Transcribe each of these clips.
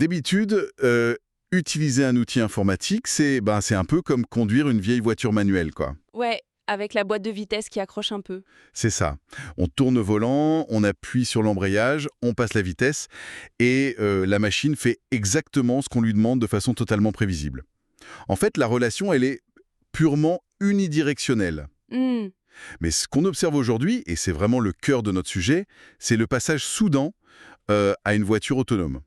d'habitude, utiliser un outil informatique, c'est un peu comme conduire une vieille voiture manuelle, quoi. Ouais, avec la boîte de vitesse qui accroche un peu. C'est ça. On tourne au volant, on appuie sur l'embrayage, on passe la vitesse, et la machine fait exactement ce qu'on lui demande de façon totalement prévisible. En fait, la relation, elle est purement unidirectionnelle. Hmm, Mais ce qu'on observe aujourd'hui, et c'est vraiment le cœur de notre sujet, c'est le passage soudain à une voiture autonome.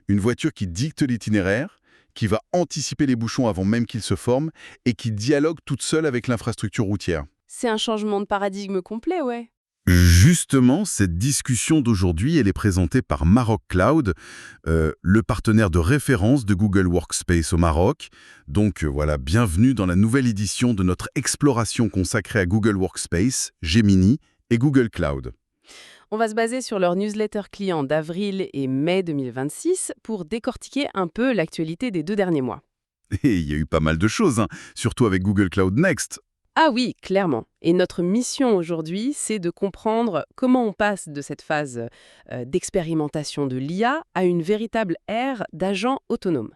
Une voiture qui dicte l'itinéraire, qui va anticiper les bouchons avant même qu'ils se forment, et qui dialogue toute seule avec l'infrastructure routière. c'est un changement de paradigme complet, ouais. Justement, cette discussion d'aujourd'hui, elle est présentée par Maroc Cloud, le partenaire de référence de Google Workspace au Maroc. Donc voilà, bienvenue dans la nouvelle édition de notre exploration consacrée à Google Workspace, Gemini et Google Cloud. On va se baser sur leur newsletter client d'avril et mai 2026 pour décortiquer un peu l'actualité des 2 derniers mois. Et il y a eu pas mal de choses, hein, surtout avec Google Cloud Next. Ah oui, clairement. Et notre mission aujourd'hui, c'est de comprendre comment on passe de cette phase d'expérimentation de l'IA à une véritable ère d'agents autonomes.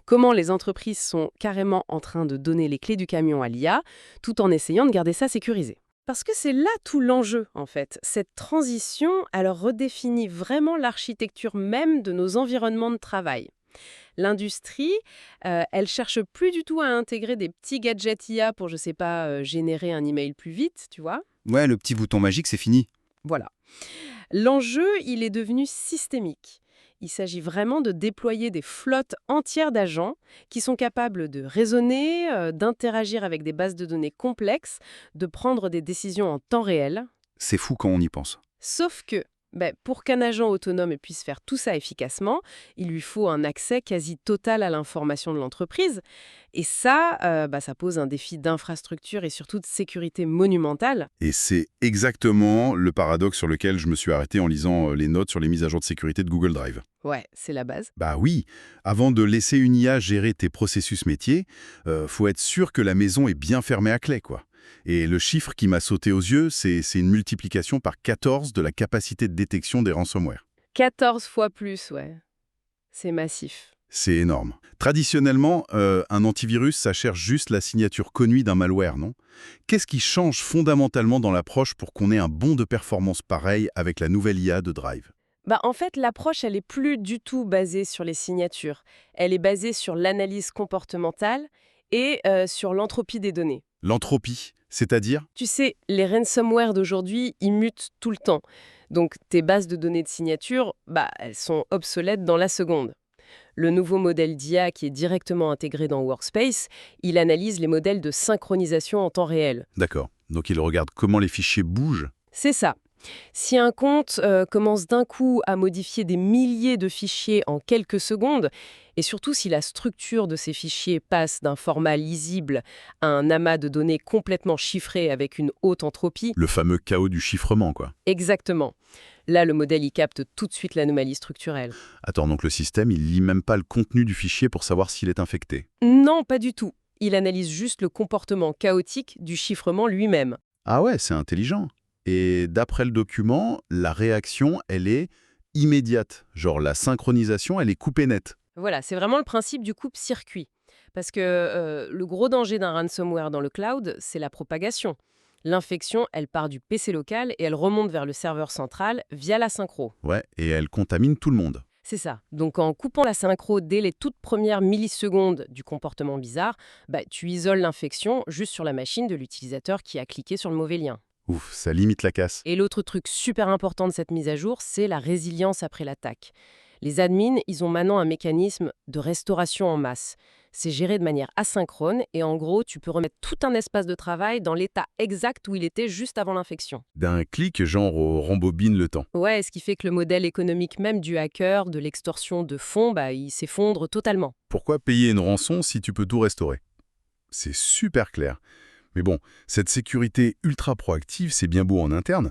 Comment les entreprises sont carrément en train de donner les clés du camion à l'IA, tout en essayant de garder ça sécurisé. Parce que c'est là tout l'enjeu, en fait. Cette transition, elle redéfinit vraiment l'architecture même de nos environnements de travail. L'industrie, elle cherche plus du tout à intégrer des petits gadgets IA pour, je sais pas, générer un email plus vite, tu vois. Ouais, le petit bouton magique, c'est fini. Voilà. L'enjeu, il est devenu systémique. Il s'agit vraiment de déployer des flottes entières d'agents qui sont capables de raisonner, d'interagir avec des bases de données complexes, de prendre des décisions en temps réel. C'est fou quand on y pense. Sauf que, pour qu'un agent autonome puisse faire tout ça efficacement, il lui faut un accès quasi total à l'information de l'entreprise. Et ça, ça pose un défi d'infrastructure et surtout de sécurité monumentale. Et c'est exactement le paradoxe sur lequel je me suis arrêté en lisant les notes sur les mises à jour de sécurité de Google Drive. Ouais, c'est la base. Bah oui, avant de laisser une IA gérer tes processus métiers, faut être sûr que la maison est bien fermée à clé, quoi. Et le chiffre qui m'a sauté aux yeux, c'est une multiplication par 14 de la capacité de détection des ransomware. 14 fois plus, ouais. C'est massif. C'est énorme. Traditionnellement, un antivirus, ça cherche juste la signature connue d'un malware, non? Qu'est-ce qui change fondamentalement dans l'approche pour qu'on ait un bond de performance pareil avec la nouvelle IA de Drive? En fait, l'approche, elle est plus du tout basée sur les signatures. Elle est basée sur l'analyse comportementale et sur l'entropie des données. L'entropie, c'est-à-dire? Tu sais, les ransomware d'aujourd'hui, ils mutent tout le temps. Donc, tes bases de données de signature, elles sont obsolètes dans la seconde. Le nouveau modèle d'IA qui est directement intégré dans Workspace, il analyse les modèles de synchronisation en temps réel. D'accord. Donc il regarde comment les fichiers bougent. C'est ça. Si un compte commence d'un coup à modifier des milliers de fichiers en quelques secondes, et surtout si la structure de ces fichiers passe d'un format lisible à un amas de données complètement chiffré avec une haute entropie, Le fameux chaos du chiffrement, quoi. exactement. Là, le modèle y capte tout de suite l'anomalie structurelle. Attends, donc le système, il lit même pas le contenu du fichier pour savoir s'il est infecté. Non, pas du tout. Il analyse juste le comportement chaotique du chiffrement lui-même. Ah ouais, c'est intelligent. Et d'après le document, la réaction, elle est immédiate. Genre la synchronisation, elle est coupée nette. Voilà, c'est vraiment le principe du coupe-circuit. Parce que le gros danger d'un ransomware dans le cloud, c'est la propagation. L'infection, elle part du PC local et elle remonte vers le serveur central via la synchro. Ouais, et elle contamine tout le monde. C'est ça. Donc en coupant la synchro dès les toutes premières millisecondes du comportement bizarre, tu isoles l'infection juste sur la machine de l'utilisateur qui a cliqué sur le mauvais lien. Ouf, ça limite la casse. Et l'autre truc super important de cette mise à jour, c'est la résilience après l'attaque. Les admins, ils ont maintenant un mécanisme de restauration en masse. C'est géré de manière asynchrone et en gros, tu peux remettre tout un espace de travail dans l'état exact où il était juste avant l'infection. D'un clic, genre on rembobine le temps. Ouais, ce qui fait que le modèle économique même du hacker, de l'extorsion de fonds, il s'effondre totalement. Pourquoi payer une rançon si tu peux tout restaurer? C'est super clair. Mais bon, cette sécurité ultra proactive, c'est bien beau en interne,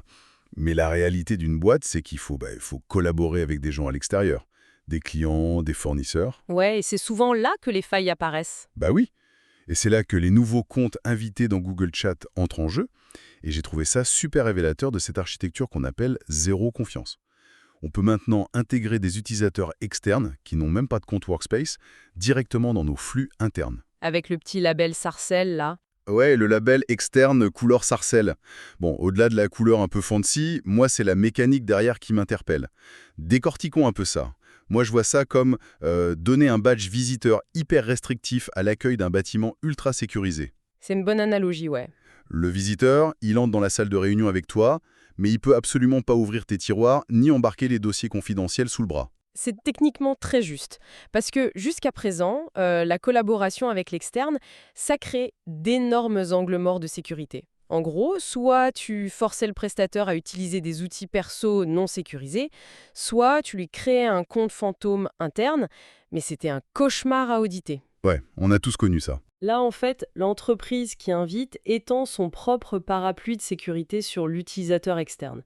mais la réalité d'une boîte, c'est qu'il faut collaborer avec des gens à l'extérieur. Des clients, des fournisseurs. Ouais, et c'est souvent là que les failles apparaissent. Bah oui. Et c'est là que les nouveaux comptes invités dans Google Chat entrent en jeu. Et j'ai trouvé ça super révélateur de cette architecture qu'on appelle zéro confiance. On peut maintenant intégrer des utilisateurs externes, qui n'ont même pas de compte Workspace, directement dans nos flux internes. Avec le petit label Sarcelle, là. Ouais, le label externe couleur sarcelle. Bon, au-delà de la couleur un peu fancy, moi c'est la mécanique derrière qui m'interpelle. Décortiquons un peu ça. Moi je vois ça comme donner un badge visiteur hyper restrictif à l'accueil d'un bâtiment ultra sécurisé. C'est une bonne analogie, ouais. Le visiteur, il entre dans la salle de réunion avec toi, mais il peut absolument pas ouvrir tes tiroirs ni embarquer les dossiers confidentiels sous le bras. C'est techniquement très juste, parce que jusqu'à présent, la collaboration avec l'externe, ça crée d'énormes angles morts de sécurité. En gros, soit tu forçais le prestataire à utiliser des outils perso non sécurisés, soit tu lui créais un compte fantôme interne, mais c'était un cauchemar à auditer. Ouais, on a tous connu ça. Là, en fait, l'entreprise qui invite étend son propre parapluie de sécurité sur l'utilisateur externe.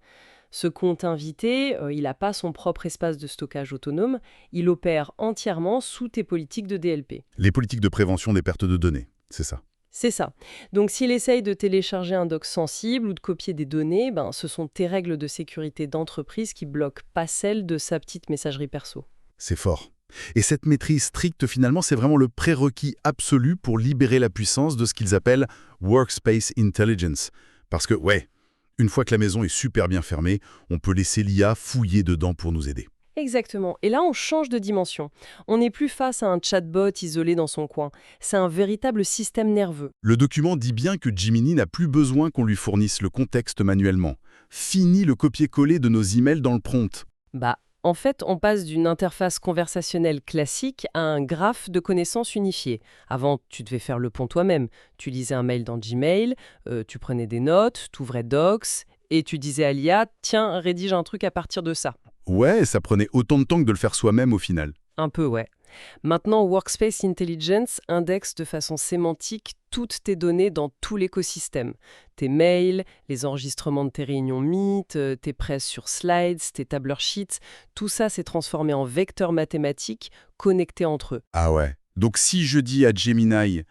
Ce compte invité, il n'a pas son propre espace de stockage autonome, il opère entièrement sous tes politiques de DLP. Les politiques de prévention des pertes de données, c'est ça. C'est ça. Donc s'il essaye de télécharger un doc sensible ou de copier des données, ce sont tes règles de sécurité d'entreprise qui bloquent, pas celles de sa petite messagerie perso. C'est fort. Et cette maîtrise stricte, finalement, c'est vraiment le prérequis absolu pour libérer la puissance de ce qu'ils appellent Workspace Intelligence. Parce que, ouais, une fois que la maison est super bien fermée, on peut laisser l'IA fouiller dedans pour nous aider. Exactement. Et là, on change de dimension. On n'est plus face à un chatbot isolé dans son coin. C'est un véritable système nerveux. Le document dit bien que Gemini n'a plus besoin qu'on lui fournisse le contexte manuellement. Fini le copier-coller de nos emails dans le prompt. En fait, on passe d'une interface conversationnelle classique à un graphe de connaissances unifié. Avant, tu devais faire le pont toi-même. Tu lisais un mail dans Gmail, tu prenais des notes, tu ouvrais Docs, et tu disais à l'IA « Tiens, rédige un truc à partir de ça ». Ouais, ça prenait autant de temps que de le faire soi-même au final. Un peu, ouais. Maintenant, Workspace Intelligence indexe de façon sémantique toutes tes données dans tout l'écosystème. Tes mails, les enregistrements de tes réunions Meet, tes presses sur Slides, tes tableurs Sheets, tout ça s'est transformé en vecteurs mathématiques connectés entre eux. Ah ouais. Donc si je dis à Gemini,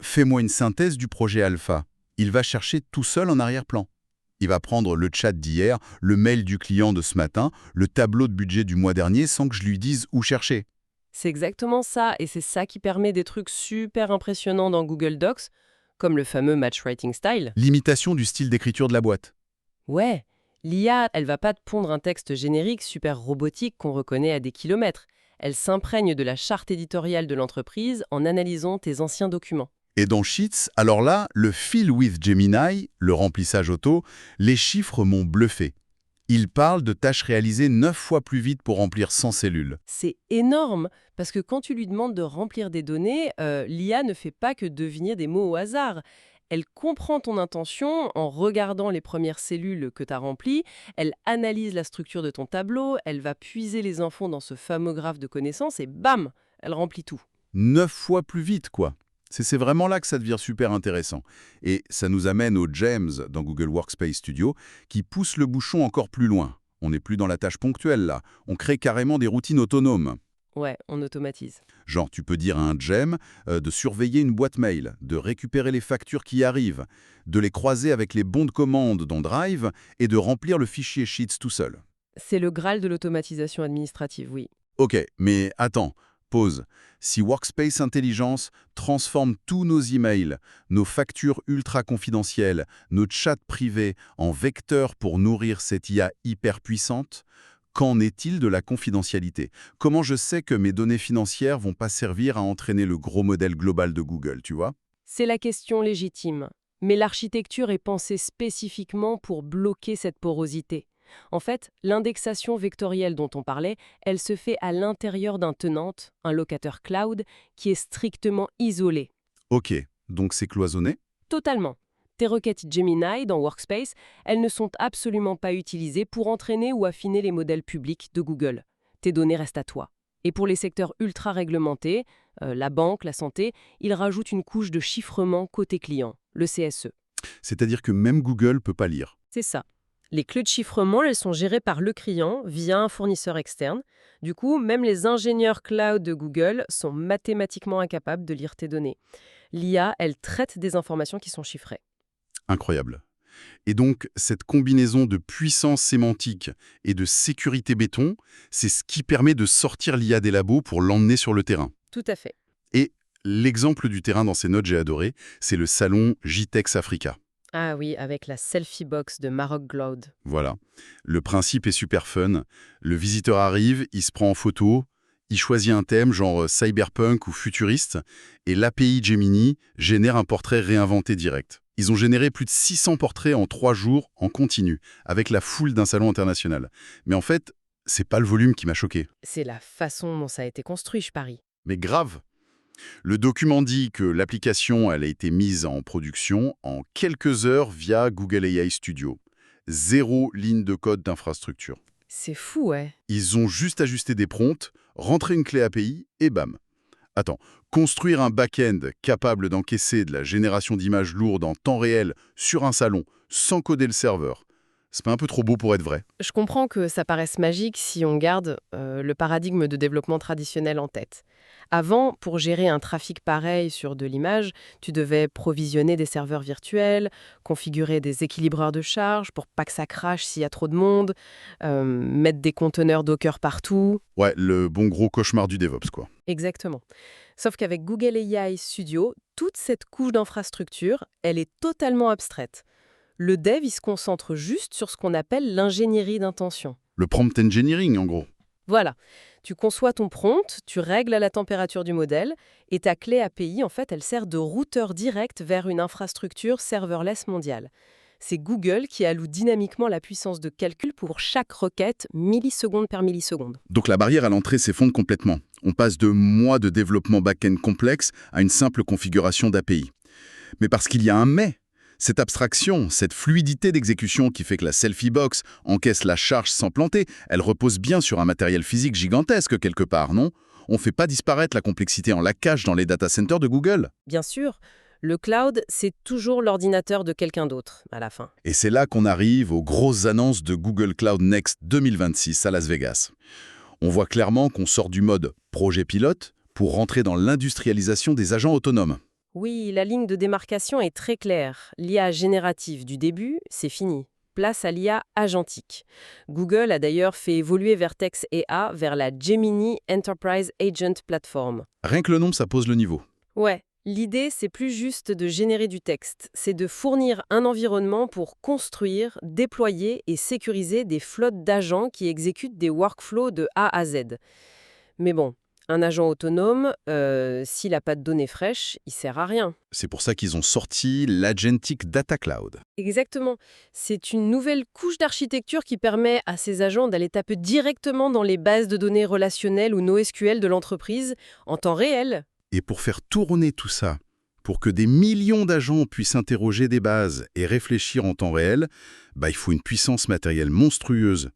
fais-moi une synthèse du projet Alpha, il va chercher tout seul en arrière-plan. Il va prendre le chat d'hier, le mail du client de ce matin, le tableau de budget du mois dernier sans que je lui dise où chercher. C'est exactement ça, et c'est ça qui permet des trucs super impressionnants dans Google Docs, comme le fameux Match Writing Style. L'imitation du style d'écriture de la boîte. Ouais, l'IA, elle va pas te pondre un texte générique super robotique qu'on reconnaît à des kilomètres. Elle s'imprègne de la charte éditoriale de l'entreprise en analysant tes anciens documents. Et dans Sheets, alors là, le Fill with Gemini, le remplissage auto, les chiffres m'ont bluffé. Il parle de tâches réalisées 9 fois plus vite pour remplir 100 cellules. C'est énorme, parce que quand tu lui demandes de remplir des données, l'IA ne fait pas que deviner des mots au hasard. Elle comprend ton intention en regardant les premières cellules que tu as remplies, elle analyse la structure de ton tableau, elle va puiser les infos dans ce fameux graphe de connaissances et bam, elle remplit tout. 9 fois plus vite, quoi. C'est vraiment là que ça devient super intéressant. Et ça nous amène aux GEMS dans Google Workspace Studio qui poussent le bouchon encore plus loin. On n'est plus dans la tâche ponctuelle, là. On crée carrément des routines autonomes. Ouais, on automatise. Genre, tu peux dire à un GEM de surveiller une boîte mail, de récupérer les factures qui arrivent, de les croiser avec les bons de commande dans Drive et de remplir le fichier Sheets tout seul. C'est le Graal de l'automatisation administrative, oui. Ok, mais attends, pause. Si Workspace Intelligence transforme tous nos emails, nos factures ultra confidentielles, nos chats privés en vecteurs pour nourrir cette IA hyper puissante, qu'en est-il de la confidentialité? Comment je sais que mes données financières vont pas servir à entraîner le gros modèle global de Google, tu vois? C'est la question légitime. Mais l'architecture est pensée spécifiquement pour bloquer cette porosité. En fait, l'indexation vectorielle dont on parlait, elle se fait à l'intérieur d'un tenant, un locateur cloud, qui est strictement isolé. Ok, donc c'est cloisonné? Totalement. Tes requêtes Gemini dans Workspace, elles ne sont absolument pas utilisées pour entraîner ou affiner les modèles publics de Google. Tes données restent à toi. Et pour les secteurs ultra réglementés, la banque, la santé, ils rajoutent une couche de chiffrement côté client, le CSE. C'est-à-dire que même Google peut pas lire. C'est ça. Les clés de chiffrement, elles sont gérées par le client via un fournisseur externe. Du coup, même les ingénieurs cloud de Google sont mathématiquement incapables de lire tes données. L'IA, elle traite des informations qui sont chiffrées. Incroyable. Et donc, cette combinaison de puissance sémantique et de sécurité béton, c'est ce qui permet de sortir l'IA des labos pour l'emmener sur le terrain. Tout à fait. Et l'exemple du terrain dans ces notes, j'ai adoré, c'est le salon JTEX Africa. Ah oui, avec la selfie box de Maroc Cloud. Voilà. Le principe est super fun. Le visiteur arrive, il se prend en photo, il choisit un thème genre cyberpunk ou futuriste, et l'API Gemini génère un portrait réinventé direct. Ils ont généré plus de 600 portraits en 3 jours en continu, avec la foule d'un salon international. Mais en fait, c'est pas le volume qui m'a choqué. C'est la façon dont ça a été construit, je parie. Mais grave. Le document dit que l'application elle a été mise en production en quelques heures via Google AI Studio. 0 ligne de code d'infrastructure. C'est fou, ouais. Ils ont juste ajusté des prompts, rentré une clé API et bam. Attends, construire un back-end capable d'encaisser de la génération d'images lourdes en temps réel sur un salon sans coder le serveur, c'est pas un peu trop beau pour être vrai? Je comprends que ça paraisse magique si on garde le paradigme de développement traditionnel en tête. Avant, pour gérer un trafic pareil sur de l'image, tu devais provisionner des serveurs virtuels, configurer des équilibreurs de charge pour pas que ça crache s'il y a trop de monde, mettre des conteneurs Docker partout. Ouais, le bon gros cauchemar du DevOps, quoi. Exactement. Sauf qu'avec Google AI Studio, toute cette couche d'infrastructure, elle est totalement abstraite. Le dev, il se concentre juste sur ce qu'on appelle l'ingénierie d'intention. Le prompt engineering, en gros. Voilà, tu conçois ton prompt, tu règles à la température du modèle, et ta clé API, en fait, elle sert de routeur direct vers une infrastructure serverless mondiale. C'est Google qui alloue dynamiquement la puissance de calcul pour chaque requête, milliseconde par milliseconde. Donc la barrière à l'entrée s'effondre complètement. On passe de mois de développement back-end complexe à une simple configuration d'API. Mais parce qu'il y a un mais. Cette abstraction, cette fluidité d'exécution qui fait que la selfie box encaisse la charge sans planter, elle repose bien sur un matériel physique gigantesque quelque part, non? On ne fait pas disparaître la complexité en la cache dans les data centers de Google. Bien sûr, le cloud, c'est toujours l'ordinateur de quelqu'un d'autre, à la fin. Et c'est là qu'on arrive aux grosses annonces de Google Cloud Next 2026 à Las Vegas. On voit clairement qu'on sort du mode projet pilote pour rentrer dans l'industrialisation des agents autonomes. Oui, la ligne de démarcation est très claire. L'IA générative du début, c'est fini. Place à l'IA agentique. Google a d'ailleurs fait évoluer Vertex AI vers la Gemini Enterprise Agent Platform. Rien que le nom, ça pose le niveau. Ouais, l'idée, c'est plus juste de générer du texte. C'est de fournir un environnement pour construire, déployer et sécuriser des flottes d'agents qui exécutent des workflows de A à Z. Mais bon, un agent autonome, s'il n'a pas de données fraîches, il sert à rien. C'est pour ça qu'ils ont sorti l'Agentic Data Cloud. Exactement. C'est une nouvelle couche d'architecture qui permet à ces agents d'aller taper directement dans les bases de données relationnelles ou NoSQL de l'entreprise en temps réel. Et pour faire tourner tout ça, pour que des millions d'agents puissent interroger des bases et réfléchir en temps réel, il faut une puissance matérielle monstrueuse.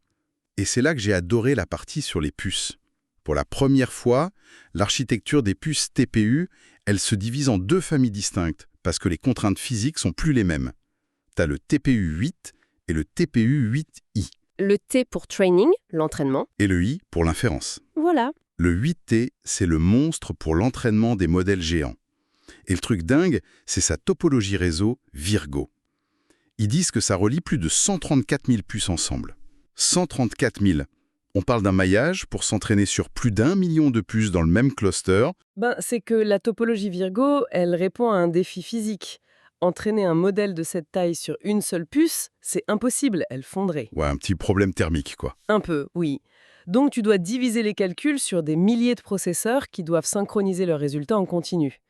Et c'est là que j'ai adoré la partie sur les puces. Pour la première fois, l'architecture des puces TPU, elle se divise en 2 familles distinctes, parce que les contraintes physiques sont plus les mêmes. T'as le TPU 8 et le TPU 8i. Le T pour training, l'entraînement. Et le I pour l'inférence. Voilà. Le 8T, c'est le monstre pour l'entraînement des modèles géants. Et le truc dingue, c'est sa topologie réseau Virgo. Ils disent que ça relie plus de 134 000 puces ensemble. 134 000. On parle d'un maillage pour s'entraîner sur plus d'1 million de puces dans le même cluster. C'est que la topologie Virgo, elle répond à un défi physique. Entraîner un modèle de cette taille sur une seule puce, c'est impossible, elle fondrait. Ouais, un petit problème thermique, quoi. Un peu, oui. Donc tu dois diviser les calculs sur des milliers de processeurs qui doivent synchroniser leurs résultats en continu.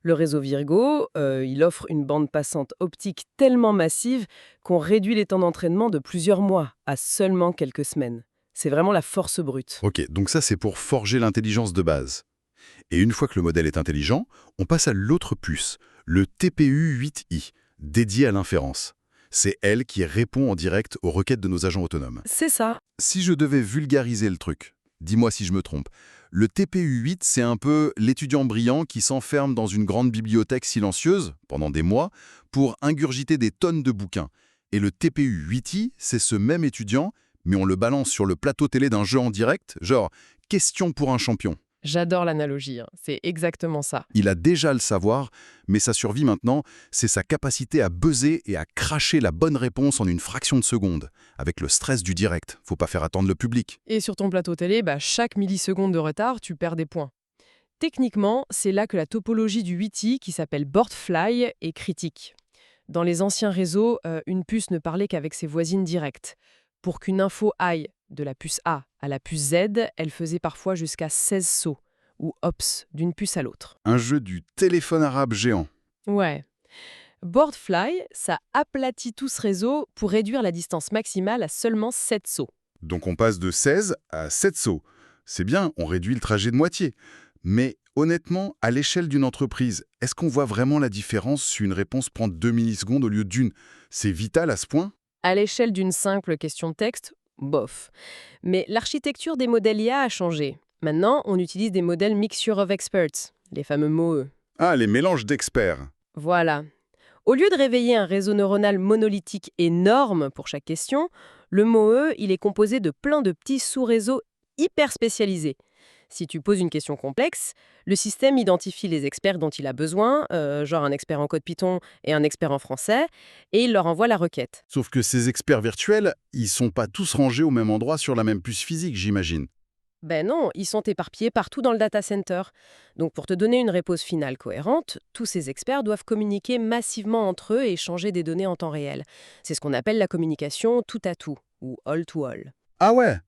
Le réseau Virgo, il offre une bande passante optique tellement massive qu'on réduit les temps d'entraînement de plusieurs mois à seulement quelques semaines. C'est vraiment la force brute. Ok, donc ça c'est pour forger l'intelligence de base. Et une fois que le modèle est intelligent, on passe à l'autre puce, le TPU 8i, dédié à l'inférence. C'est elle qui répond en direct aux requêtes de nos agents autonomes. C'est ça. Si je devais vulgariser le truc, dis-moi si je me trompe, le TPU 8, c'est un peu l'étudiant brillant qui s'enferme dans une grande bibliothèque silencieuse, pendant des mois, pour ingurgiter des tonnes de bouquins. Et le TPU 8i, c'est ce même étudiant, mais on le balance sur le plateau télé d'un jeu en direct, genre « question pour un champion ». J'adore l'analogie, hein. C'est exactement ça. Il a déjà le savoir, mais sa survie maintenant, c'est sa capacité à buzzer et à cracher la bonne réponse en une fraction de seconde, avec le stress du direct. Faut pas faire attendre le public. Et sur ton plateau télé, chaque milliseconde de retard, tu perds des points. Techniquement, c'est là que la topologie du 8i, qui s'appelle Boardfly, est critique. Dans les anciens réseaux, une puce ne parlait qu'avec ses voisines directes. Pour qu'une info aille de la puce A à la puce Z, elle faisait parfois jusqu'à 16 sauts, ou hops, d'une puce à l'autre. Un jeu du téléphone arabe géant. Ouais. Boardfly, ça aplatit tout ce réseau pour réduire la distance maximale à seulement 7 sauts. Donc on passe de 16 à 7 sauts. C'est bien, on réduit le trajet de moitié. Mais honnêtement, à l'échelle d'une entreprise, est-ce qu'on voit vraiment la différence si une réponse prend 2 millisecondes au lieu d'une? C'est vital à ce point? À l'échelle d'une simple question de texte, bof. Mais l'architecture des modèles IA a changé. Maintenant, on utilise des modèles Mixture of Experts, les fameux MOE. Ah, les mélanges d'experts. Voilà. Au lieu de réveiller un réseau neuronal monolithique énorme pour chaque question, le MOE, il est composé de plein de petits sous-réseaux hyper spécialisés. Si tu poses une question complexe, le système identifie les experts dont il a besoin, genre un expert en code Python et un expert en français, et il leur envoie la requête. Sauf que ces experts virtuels, ils sont pas tous rangés au même endroit sur la même puce physique, j'imagine. Ben non, ils sont éparpillés partout dans le data center. Donc pour te donner une réponse finale cohérente, tous ces experts doivent communiquer massivement entre eux et échanger des données en temps réel. C'est ce qu'on appelle la communication tout à tout, ou all to all. Ah ouais!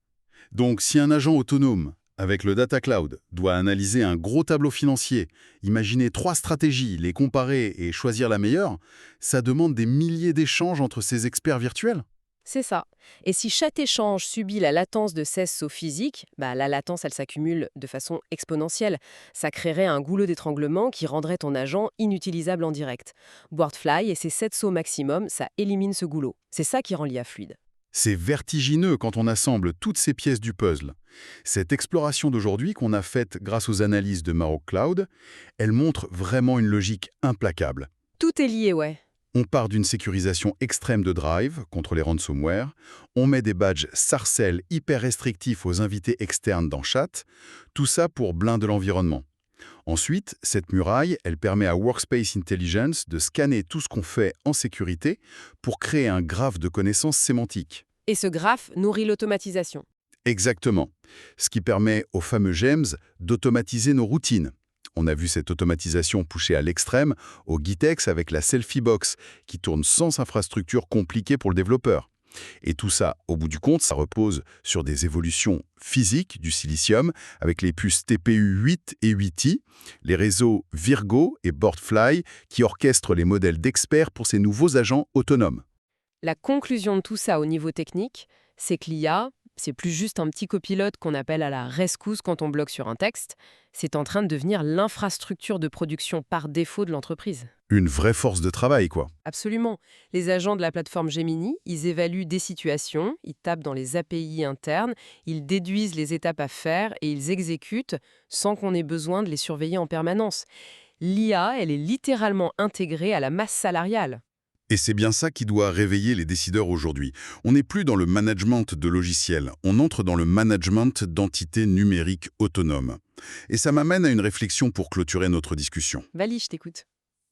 Donc si un agent autonome, avec le Data Cloud, doit analyser un gros tableau financier, imaginer 3 stratégies, les comparer et choisir la meilleure, ça demande des milliers d'échanges entre ces experts virtuels? C'est ça. Et si chaque échange subit la latence de 16 sauts physiques, la latence, elle s'accumule de façon exponentielle. Ça créerait un goulot d'étranglement qui rendrait ton agent inutilisable en direct. Boardfly et ses 7 sauts maximum, ça élimine ce goulot. C'est ça qui rend l'IA fluide. C'est vertigineux quand on assemble toutes ces pièces du puzzle. Cette exploration d'aujourd'hui qu'on a faite grâce aux analyses de Maroc Cloud, elle montre vraiment une logique implacable. Tout est lié, ouais. On part d'une sécurisation extrême de Drive contre les ransomware, on met des badges Sarcelles hyper restrictifs aux invités externes dans Chat, tout ça pour blinder l'environnement. Ensuite, cette muraille, elle permet à Workspace Intelligence de scanner tout ce qu'on fait en sécurité pour créer un graphe de connaissances sémantiques. Et ce graphe nourrit l'automatisation. Exactement. Ce qui permet aux fameux GEMS d'automatiser nos routines. On a vu cette automatisation poussée à l'extrême au GitX avec la Selfie Box, qui tourne sans infrastructure compliquée pour le développeur. Et tout ça, au bout du compte, ça repose sur des évolutions physiques du silicium avec les puces TPU 8 et 8i, les réseaux Virgo et Boardfly qui orchestrent les modèles d'experts pour ces nouveaux agents autonomes. La conclusion de tout ça au niveau technique, c'est que l'IA, c'est plus juste un petit copilote qu'on appelle à la rescousse quand on bloque sur un texte, c'est en train de devenir l'infrastructure de production par défaut de l'entreprise. Une vraie force de travail, quoi. Absolument. Les agents de la plateforme Gemini, ils évaluent des situations, ils tapent dans les API internes, ils déduisent les étapes à faire et ils exécutent sans qu'on ait besoin de les surveiller en permanence. L'IA, elle est littéralement intégrée à la masse salariale. Et c'est bien ça qui doit réveiller les décideurs aujourd'hui. On n'est plus dans le management de logiciels, on entre dans le management d'entités numériques autonomes. Et ça m'amène à une réflexion pour clôturer notre discussion. Vali, je t'écoute.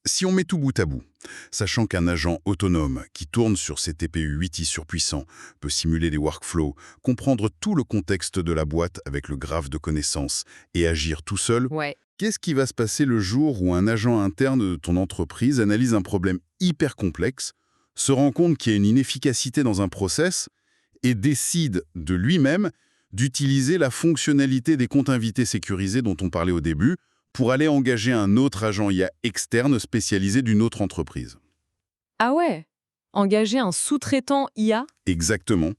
Si on met tout bout à bout, sachant qu'un agent autonome qui tourne sur ses TPU 8i surpuissants peut simuler des workflows, comprendre tout le contexte de la boîte avec le graphe de connaissances et agir tout seul, Ouais. qu'est-ce qui va se passer le jour où un agent interne de ton entreprise analyse un problème hyper complexe, se rend compte qu'il y a une inefficacité dans un process et décide de lui-même d'utiliser la fonctionnalité des comptes invités sécurisés dont on parlait au début pour aller engager un autre agent IA externe spécialisé d'une autre entreprise? Ah ouais? Engager un sous-traitant IA? Exactement.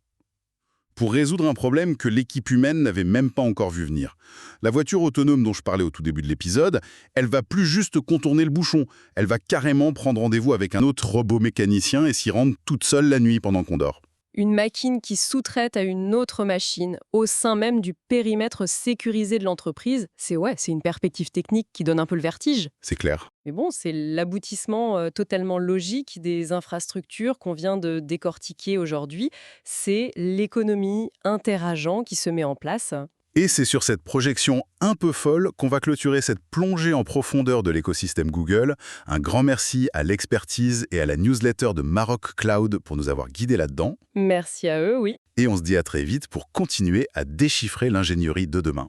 Pour résoudre un problème que l'équipe humaine n'avait même pas encore vu venir. La voiture autonome dont je parlais au tout début de l'épisode, elle va plus juste contourner le bouchon, elle va carrément prendre rendez-vous avec un autre robot mécanicien et s'y rendre toute seule la nuit pendant qu'on dort. Une machine qui sous-traite à une autre machine au sein même du périmètre sécurisé de l'entreprise, c'est une perspective technique qui donne un peu le vertige. C'est clair. Mais bon, c'est l'aboutissement totalement logique des infrastructures qu'on vient de décortiquer aujourd'hui. C'est l'économie interagent qui se met en place. Et c'est sur cette projection un peu folle qu'on va clôturer cette plongée en profondeur de l'écosystème Google. Un grand merci à l'expertise et à la newsletter de Maroc Cloud pour nous avoir guidés là-dedans. Merci à eux, oui. Et on se dit à très vite pour continuer à déchiffrer l'ingénierie de demain.